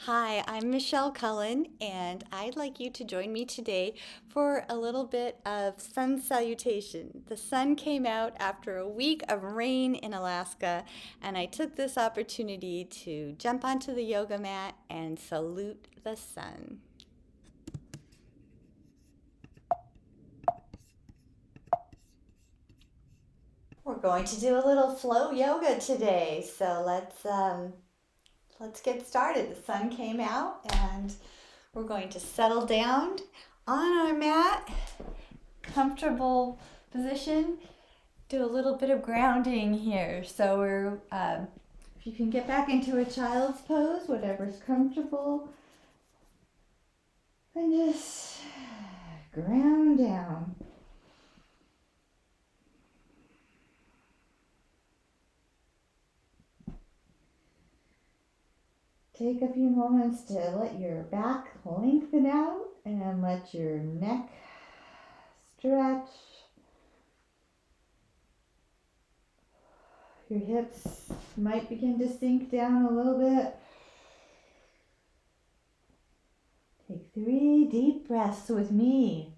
Hi, I'm Michelle Cullen, and I'd like you to join me today for a little bit of sun salutation. The sun came out after a week of rain in Alaska, and I took this opportunity to jump onto the yoga mat and salute the sun. We're going to do a little flow yoga today, so let's get started. The sun came out, and we're going to settle down on our mat, comfortable position. Do a little bit of grounding here. So if you can get back into a child's pose, whatever's comfortable, and just ground down. Take a few moments to let your back lengthen out and let your neck stretch. Your hips might begin to sink down a little bit. Take 3 deep breaths with me.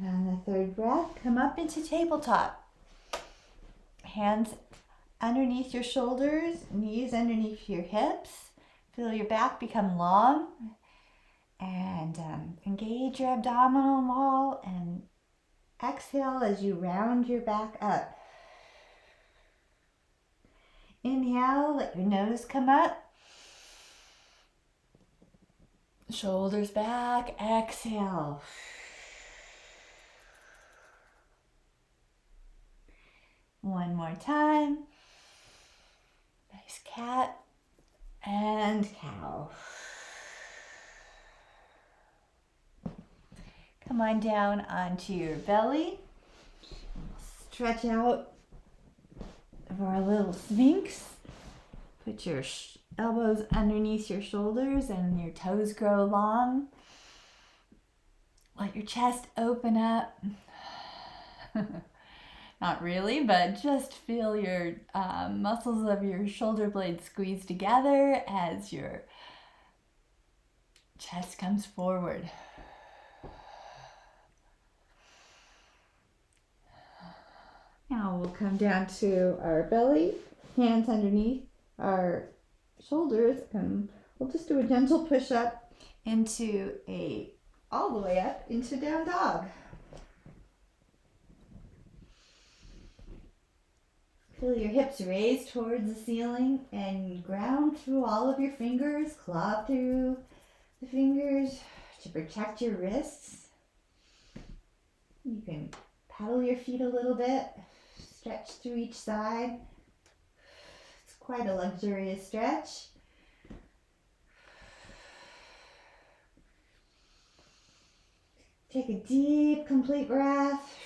And on the 3rd breath, come up into tabletop. Hands underneath your shoulders, knees underneath your hips. Feel your back become long, and engage your abdominal wall, and exhale as you round your back up. Inhale, let your nose come up. Shoulders back, exhale. One more time. Nice cat and cow. Come on down onto your belly. Stretch out for our little sphinx. Put your elbows underneath your shoulders and your toes grow long. Let your chest open up. Not really, but just feel your muscles of your shoulder blades squeeze together as your chest comes forward. Now we'll come down to our belly, hands underneath our shoulders, and we'll just do a gentle push up into all the way up into down dog. Feel your hips raise towards the ceiling and ground through all of your fingers, claw through the fingers to protect your wrists. You can pedal your feet a little bit, stretch through each side. It's quite a luxurious stretch. Take a deep, complete breath.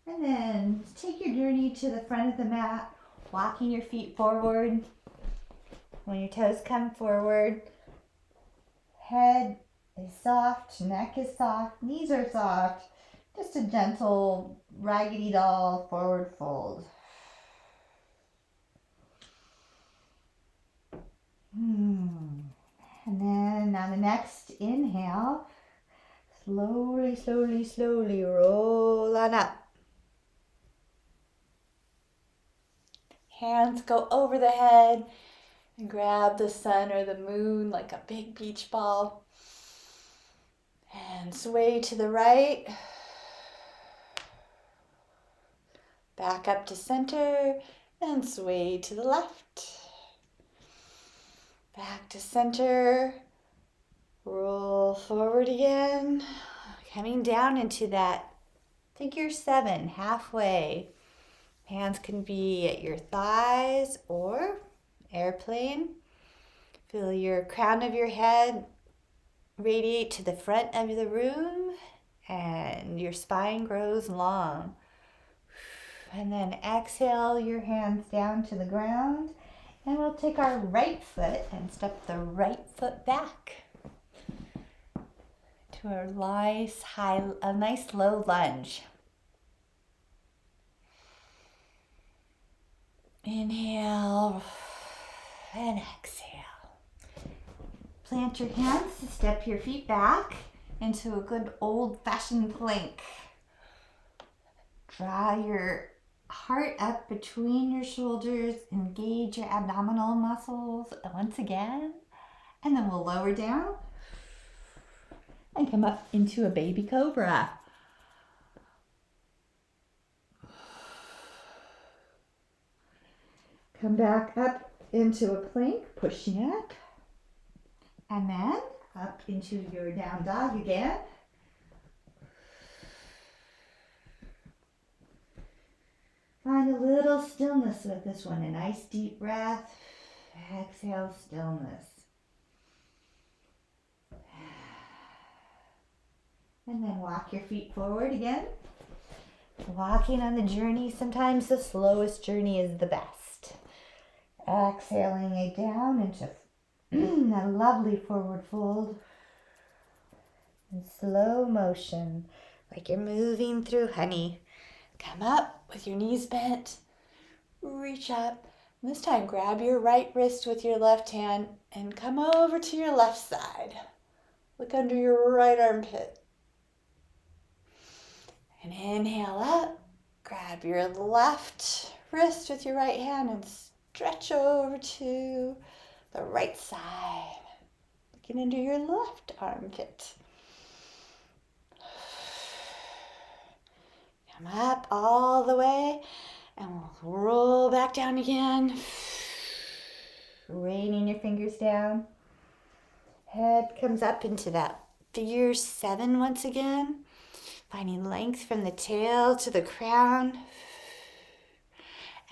And then take your journey to the front of the mat, walking your feet forward. When your toes come forward, head is soft, neck is soft, knees are soft. Just a gentle raggedy doll forward fold. And then on the next inhale, slowly, slowly, slowly roll on up. Hands go over the head and grab the sun or the moon like a big beach ball. And sway to the right. Back up to center and sway to the left. Back to center. Roll forward again. Coming down into that figure 7, halfway. Hands can be at your thighs or airplane. Feel your crown of your head radiate to the front of the room and your spine grows long. And then exhale your hands down to the ground And we'll take our right foot and step the right foot back to a nice low lunge. Inhale and exhale. Plant your hands to step your feet back into a good old-fashioned plank. Draw your heart up between your shoulders, engage your abdominal muscles once again, and then we'll lower down and come up into a baby cobra. Come back up into a plank, pushing up, and then up into your down dog again. Find a little stillness with this one. A nice deep breath. Exhale, stillness. And then walk your feet forward again. Walking on the journey, sometimes the slowest journey is the best. Exhaling it down into a lovely forward fold. In slow motion, like you're moving through honey. Come up with your knees bent. Reach up. This time, grab your right wrist with your left hand and come over to your left side. Look under your right armpit. And inhale up. Grab your left wrist with your right hand and stretch over to the right side. Looking under your left armpit. Come up all the way and we'll roll back down again. Raining your fingers down. Head comes up into that figure 7 once again. Finding length from the tail to the crown.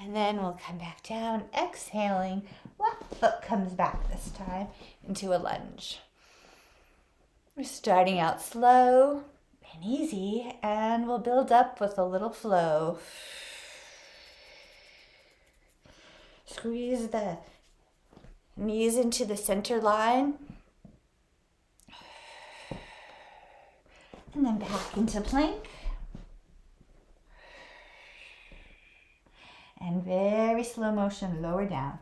And then we'll come back down, exhaling. Left foot comes back this time into a lunge. We're starting out slow and easy, and we'll build up with a little flow. Squeeze the knees into the center line. And then back into plank. And very slow motion, lower down.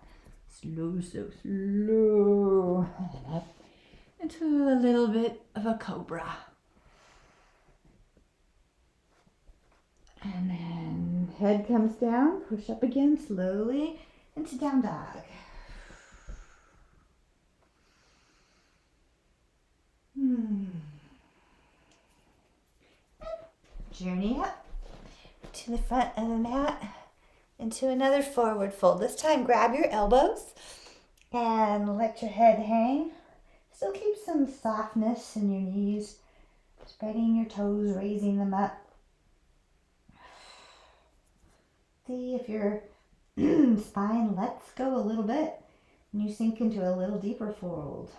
Slow, slow, slow. And up into a little bit of a cobra. And then head comes down, push up again slowly into down dog. Journey up to the front of the mat into another forward fold. This time grab your elbows and let your head hang. Still keep some softness in your knees, spreading your toes, raising them up. See if your spine lets go a little bit and you sink into a little deeper fold.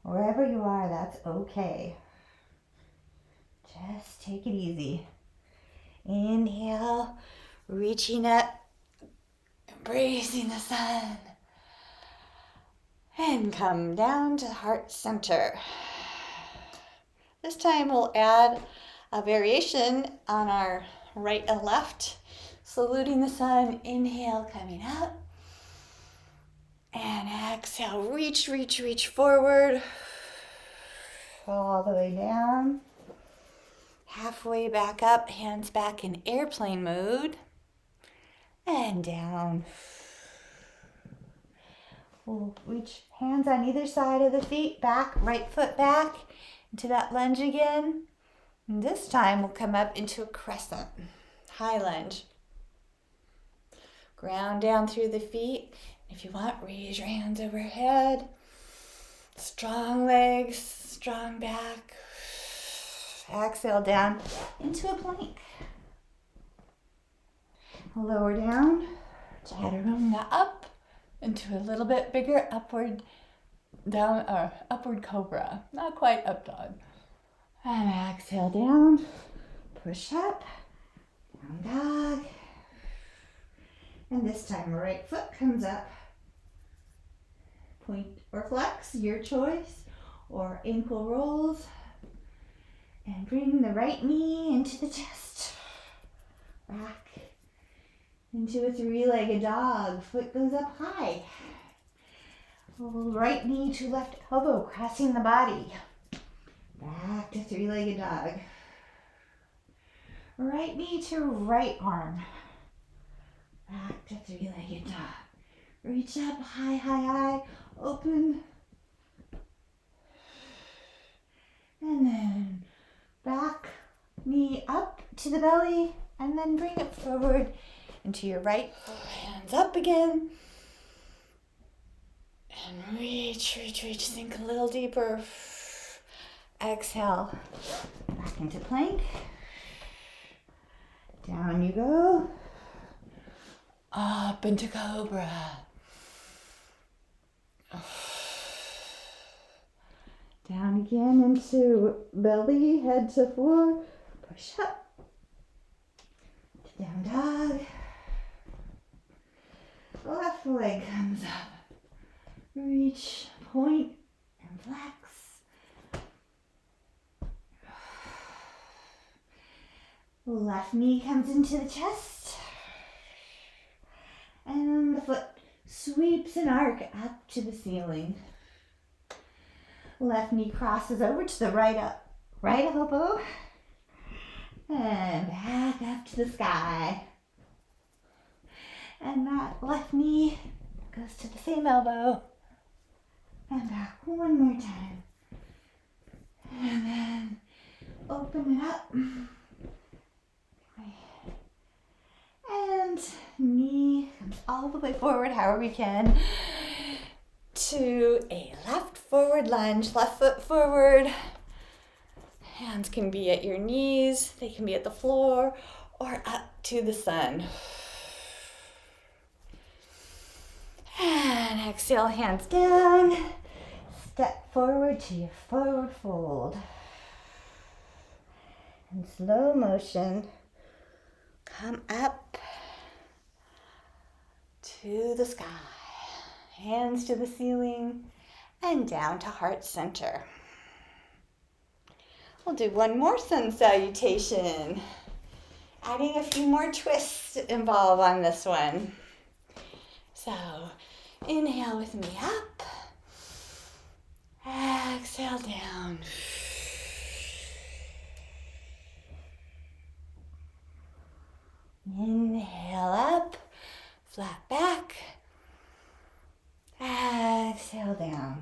Wherever you are, that's okay. Just take it easy. Inhale, reaching up, embracing the sun. And come down to heart center. This time we'll add a variation on our right and left. Saluting the sun, inhale, coming up. And exhale, reach, reach, reach forward. All the way down. Halfway back up, hands back in airplane mode. And down. We'll reach hands on either side of the feet, back, right foot back, into that lunge again. And this time we'll come up into a crescent, high lunge. Ground down through the feet. If you want, raise your hands overhead. Strong legs, strong back. Exhale down into a plank. Lower down, chaturanga up into a little bit bigger upward down or upward cobra. Not quite up dog. And exhale down, push up, down dog. And this time, right foot comes up. Point or flex, your choice, or ankle rolls. And bring the right knee into the chest. Back into a three-legged dog. Foot goes up high. Right knee to left elbow, crossing the body. Back to three-legged dog. Right knee to right arm. Back to three-legged dog. Reach up, high, high, high. Open. And then back knee up to the belly. And then bring it forward into your right. Hands up again. And reach, reach, reach. Sink a little deeper. Exhale. Back into plank. Down you go. Up into cobra. Down again into belly, head to floor. Push up. Down dog. Left leg comes up. Reach, point, and flex. Left knee comes into the chest. And the foot sweeps an arc up to the ceiling. Left knee crosses over to the right elbow. And back up to the sky. And that left knee goes to the same elbow. And back one more time. And then open it up. And knee comes all the way forward, however we can, to a left forward lunge, left foot forward. Hands can be at your knees, they can be at the floor, or up to the sun. And exhale, hands down. Step forward to your forward fold. In slow motion, come up to the sky. Hands to the ceiling and down to heart center. We'll do one more sun salutation. Adding a few more twists involved on this one. So inhale with me up. Exhale down. Inhale up, flat back. Exhale down.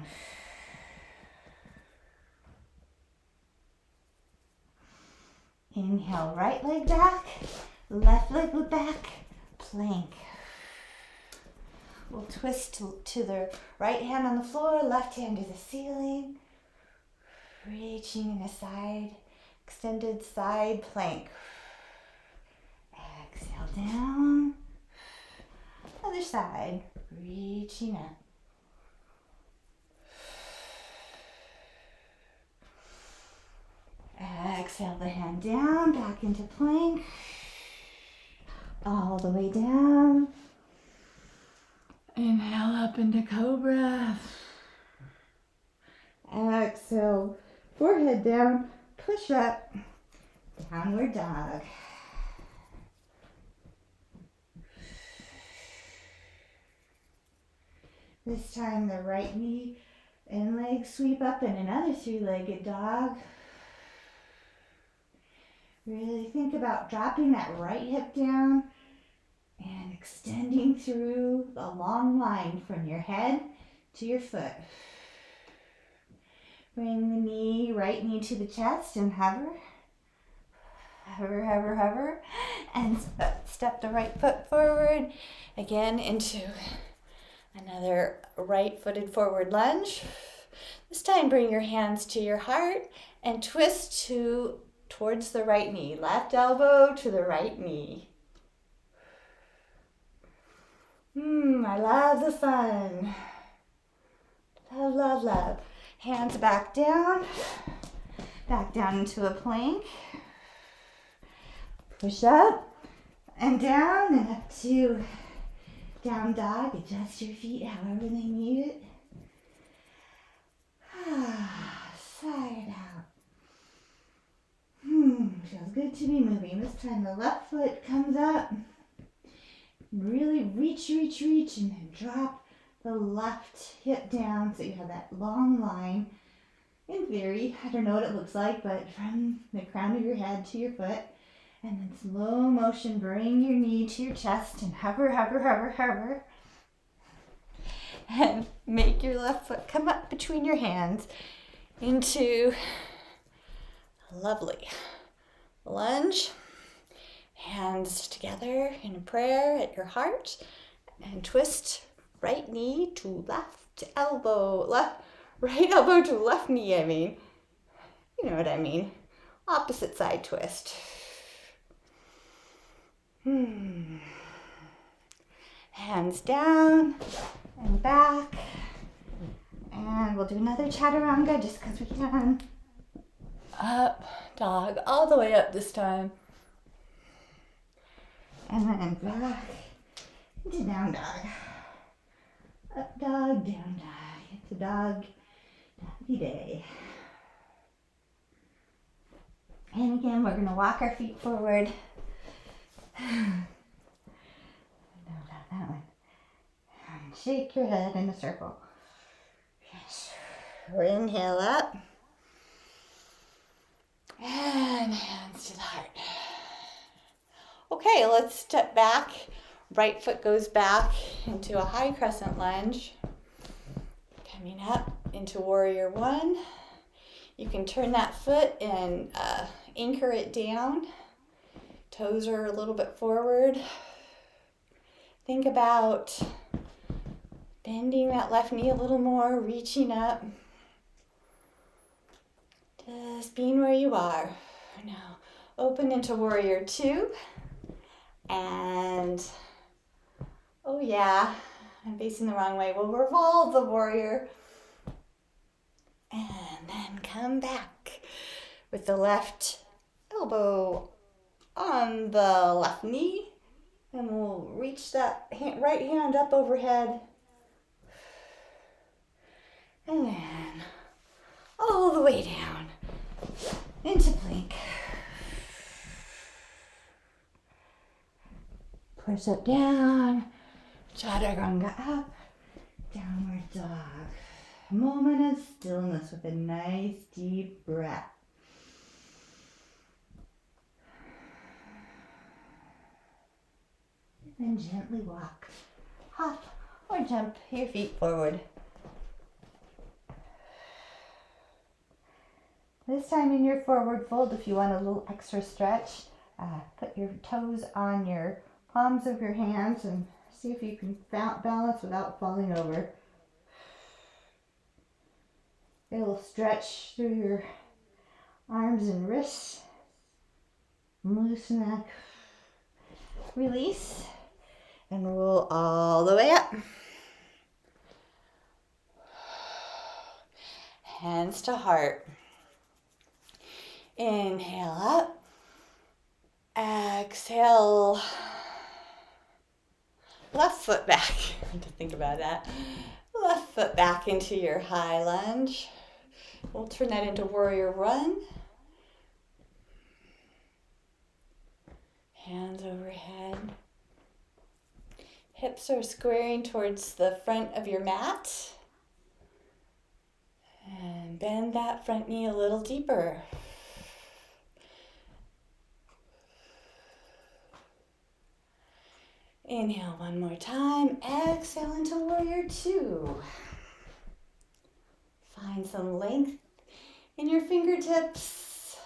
Inhale, right leg back, left leg back, plank. We'll twist to the right hand on the floor, left hand to the ceiling. Reaching in a side, extended side plank. Exhale down. Other side, reaching up. Exhale the hand down, back into plank. All the way down. Inhale up into cobra. Exhale, forehead down, push up, downward dog. This time the right knee and leg sweep up in another three-legged dog. Really think about dropping that right hip down and extending through the long line from your head to your foot. Bring the knee, right knee to the chest and hover. Hover, hover, hover. And step the right foot forward. Again into another right-footed forward lunge. This time bring your hands to your heart and twist towards the right knee. Left elbow to the right knee. I love the sun. Love, love, love. Hands back down into a plank. Push up and down and up to down dog. Adjust your feet however they need it. Sigh it out. Feels good to be moving. This time the left foot comes up. Really reach, and then drop the left hip down so you have that long line. In theory, I don't know what it looks like, but from the crown of your head to your foot, and then slow motion, bring your knee to your chest and hover, and make your left foot come up between your hands into a lovely lunge. Hands together in a prayer at your heart, and twist right knee to left elbow, right elbow to left knee, you know what I mean. Opposite side twist. Hands down and back. And we'll do another chaturanga just because we can. Up, dog, all the way up this time. And then back into down dog. Up dog, down dog. It's a dog, doggy day. And again, we're going to walk our feet forward. No, not that one. And shake your head in a circle. Yes. Inhale up. And hands to the heart. Okay, let's step back. Right foot goes back into a high crescent lunge. Coming up into warrior one. You can turn that foot and anchor it down. Toes are a little bit forward. Think about bending that left knee a little more, reaching up. Just being where you are. Now, open into warrior two. And, oh yeah, I'm facing the wrong way. We'll revolve the warrior. And then come back with the left elbow on the left knee. And we'll reach that right hand up overhead. And then all the way down into plank. Push up down, chaturanga up, downward dog. A moment of stillness with a nice deep breath. And then gently walk, hop, or jump your feet forward. This time in your forward fold, if you want a little extra stretch, put your toes on your palms of your hands and see if you can balance without falling over. It'll stretch through your arms and wrists. Loosen that. Release. And roll all the way up. Hands to heart. Inhale up. Exhale. Left foot back. I have to think about that. Left foot back into your high lunge. We'll turn that into warrior one. Hands overhead. Hips are squaring towards the front of your mat. And bend that front knee a little deeper. Inhale one more time. Exhale into warrior two. Find some length in your fingertips.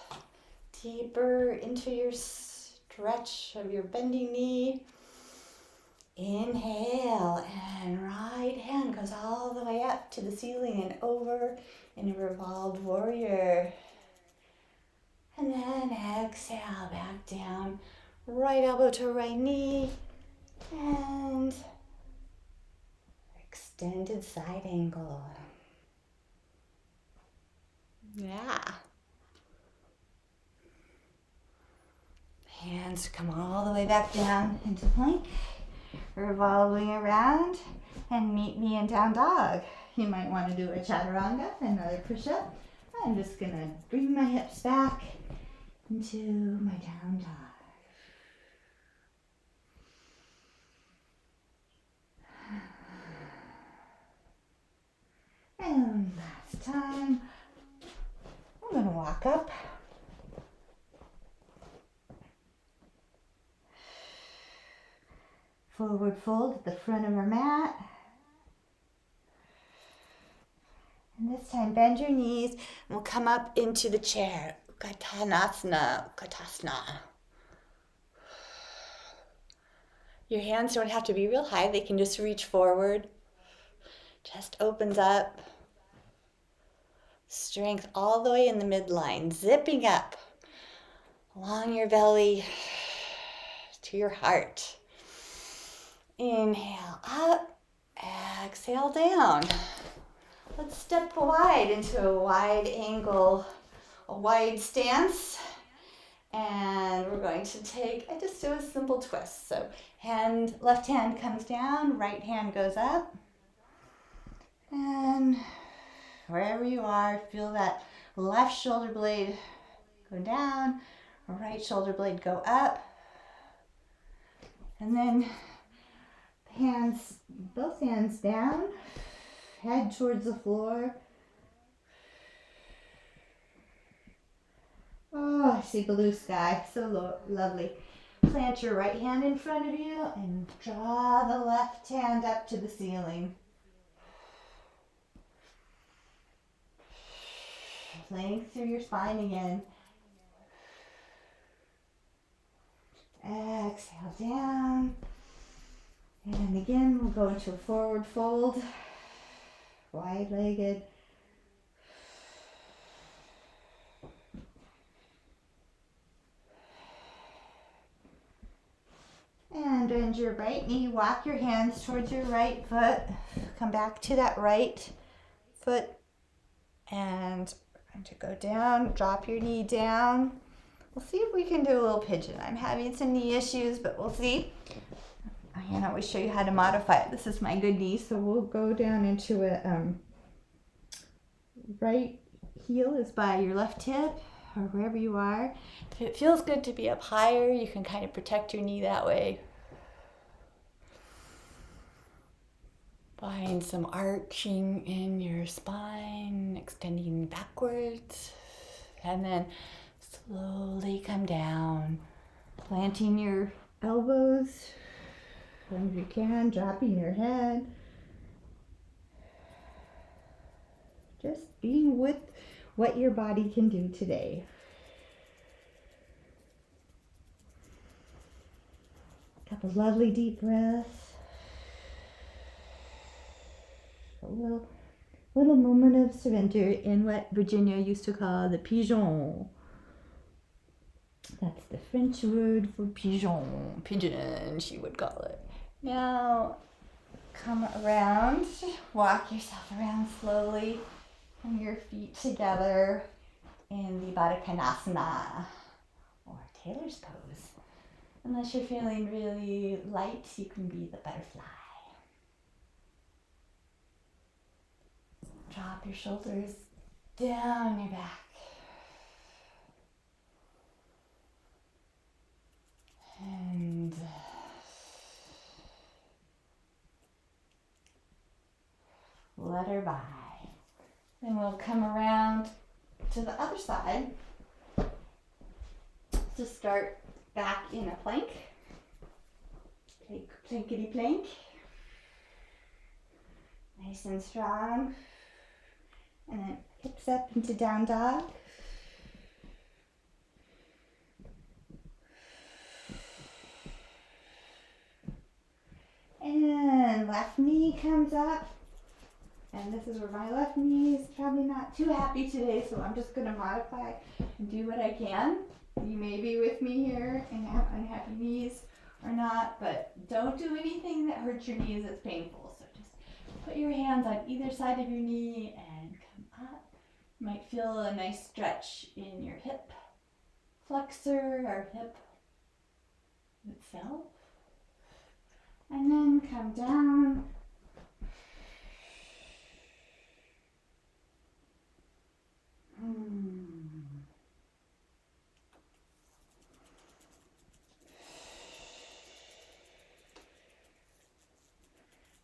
Deeper into your stretch of your bending knee. Inhale, and right hand goes all the way up to the ceiling and over in a revolved warrior. And then exhale, back down. Right elbow to right knee. And extended side angle. Yeah. Hands come all the way back down into plank. revolving around, and meet me in down dog. You might want to do a chaturanga, another push-up. I'm just gonna bring my hips back into my down dog. And last time, I'm gonna walk up. Forward fold at the front of our mat. And this time, bend your knees and we'll come up into the chair. Utkatasana. Your hands don't have to be real high. They can just reach forward. Chest opens up. Strength all the way in the midline, zipping up along your belly to your heart. Inhale up, exhale down. Let's step wide into a wide angle, a wide stance. And we're going to just do a simple twist. So left hand comes down, right hand goes up. And wherever you are, feel that left shoulder blade go down, right shoulder blade go up. And then both hands down, head towards the floor. Oh, I see blue sky, so lovely. Plant your right hand in front of you and draw the left hand up to the ceiling. Length through your spine again. Exhale down. And again, we'll go into a forward fold. Wide-legged. And bend your right knee. Walk your hands towards your right foot. Come back to that right foot. And we're going to go down. Drop your knee down. We'll see if we can do a little pigeon. I'm having some knee issues, but we'll see. I can always show you how to modify it. This is my good knee, so we'll go down into a right heel is by your left hip or wherever you are. If it feels good to be up higher, you can kind of protect your knee that way. Find some arching in your spine, extending backwards, and then slowly come down, planting your elbows when you can, dropping your head. Just being with what your body can do today. A couple lovely deep breaths. A little moment of surrender in what Virginia used to call the pigeon. That's the French word for pigeon. Pigeon, she would call it. Now, come around. Walk yourself around slowly. Bring your feet together in the Baddha Konasana, or Taylor's pose. Unless you're feeling really light, you can be the butterfly. Drop your shoulders down your back. And let her by. Then we'll come around to the other side to start back in a plank. Take plankety plank. Nice and strong. And then hips up into down dog. And left knee comes up. And this is where my left knee is probably not too happy today, so I'm just going to modify and do what I can. You may be with me here and have unhappy knees or not, but don't do anything that hurts your knees that's painful. So just put your hands on either side of your knee and come up. You might feel a nice stretch in your hip flexor or hip itself. And then come down.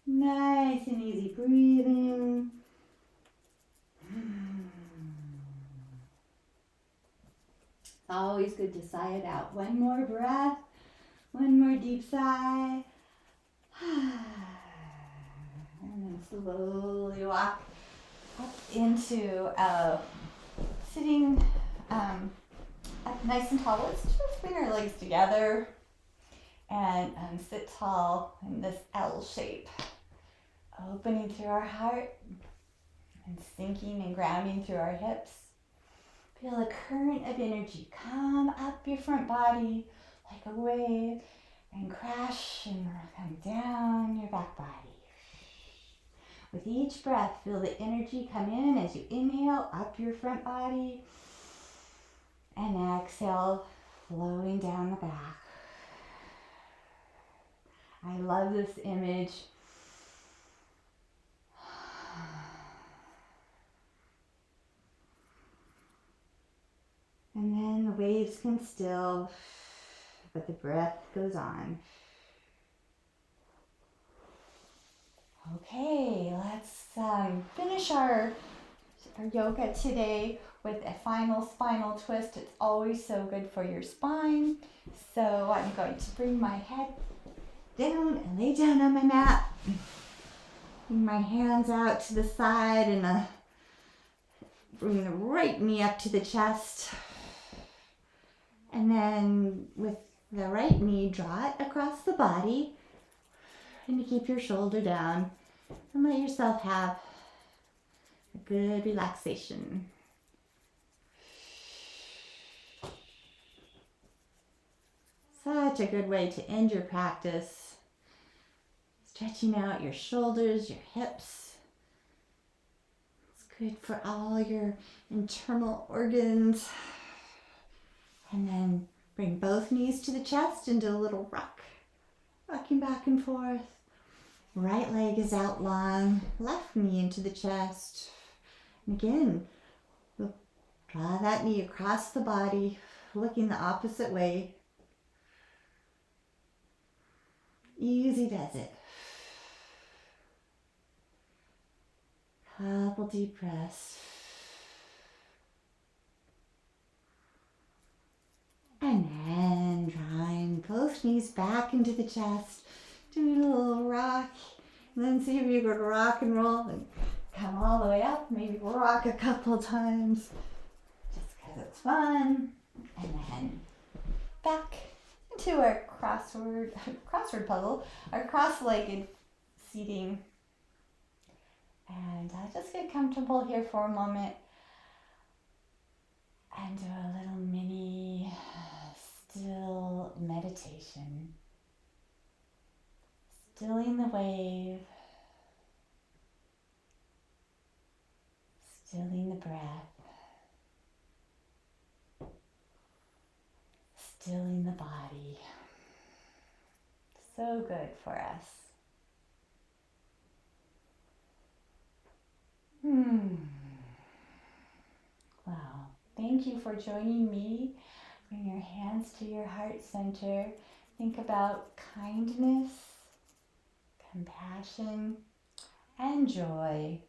Nice and easy breathing. It's always good to sigh it out. One more breath. One more deep sigh. And then slowly walk up into sitting up nice and tall. Let's just bring our legs together and sit tall in this L shape. Opening through our heart and sinking and grounding through our hips. Feel a current of energy come up your front body like a wave and crash and come down your back body. With each breath, feel the energy come in as you inhale up your front body and exhale, flowing down the back. I love this image. And then the waves can still, but the breath goes on. Okay, let's finish our yoga today with a final spinal twist. It's always so good for your spine. So I'm going to bring my head down and lay down on my mat. Bring my hands out to the side and bring the right knee up to the chest. And then with the right knee, draw it across the body and you keep your shoulder down and let yourself have a good relaxation. Such a good way to end your practice. Stretching out your shoulders, your hips. It's good for all your internal organs. And then bring both knees to the chest and do a little rock. Rocking back and forth. Right leg is out long. Left knee into the chest. And again, draw that knee across the body, looking the opposite way. Easy does it. Couple deep breaths. And then drawing both knees back into the chest, doing a little rock, and then see if you could rock and roll and come all the way up, maybe rock a couple times, just because it's fun. And then back into our crossword puzzle, our cross-legged seating. And just get comfortable here for a moment and do a little mini still meditation. Stilling the wave, stilling the breath, stilling the body. So good for us. Wow. Thank you for joining me. Bring your hands to your heart center. Think about kindness, compassion, and joy,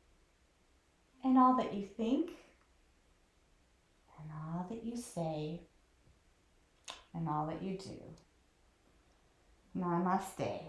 and all that you think, and all that you say, and all that you do. Namaste.